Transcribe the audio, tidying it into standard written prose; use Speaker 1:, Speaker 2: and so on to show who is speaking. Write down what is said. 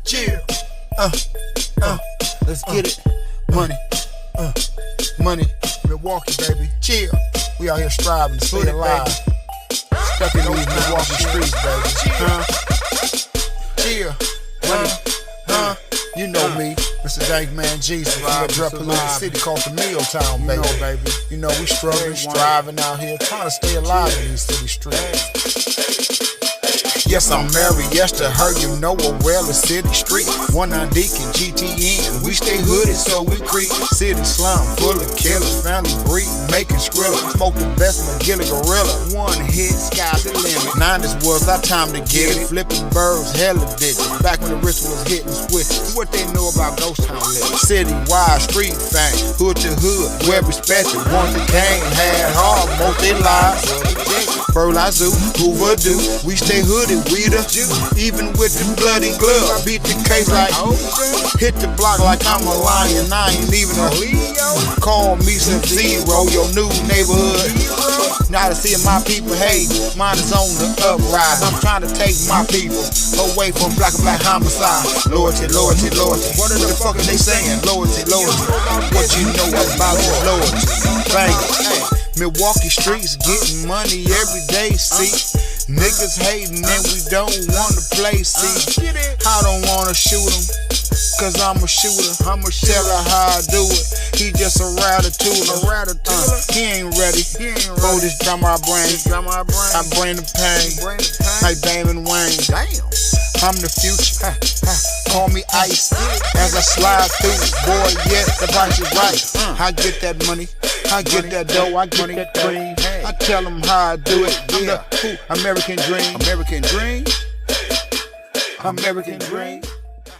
Speaker 1: Chill. Let's get it. Money. Money. Milwaukee, baby. Chill. We out here striving to stay alive. Stuck in these Milwaukee streets, baby. Chill. Money. You know me, Mr. Dankman Jesus from the Drepolluted city called the Milltown, baby. You know we struggling, striving out here, trying to stay alive in these city streets. Yes, I'm married, yes to her, you know her well, the city street. 19 Deacon, GTN, we stay hooded so we creep. City slum, full of killers, family breed, making skrilla. Smoke the best McGilly Gorilla, one hit, sky's the limit. 90s was our time to get it, flipping birds, hella digits. Back when the wrist was hitting switches, what they know about Ghost Town living. City-wide street fame, hood to hood, well respected. Ones that came, had hard, most they lives. Burla Zoo, Hoover do, we stay hooded, we the even with the bloody glove, I beat the case like hit the block like I'm a lion, I ain't even a Leo. Call me Sub-Zero, your new neighborhood. Now to see my people hate, mine is on the uprise. I'm trying to take my people away from black homicide. Loyalty, loyalty, loyalty. What the fuck are they saying? Loyalty, loyalty. What you know about your loyalty? Thank you. Milwaukee streets getting money every day, see. Niggas hating and we don't wanna play, see. I don't wanna shoot him, cause I'm a shooter. I'ma tell her how I do it. He just a ratatouille. He ain't ready for this drama I bring. I bring the pain, like Damon Wayne. I'm the future, call me Ice. As I slide through, boy, yeah, the price is right. I get that money, I get that dough, I get that cream. I tell them how I do it. I'm the American dream. American dream. American dream.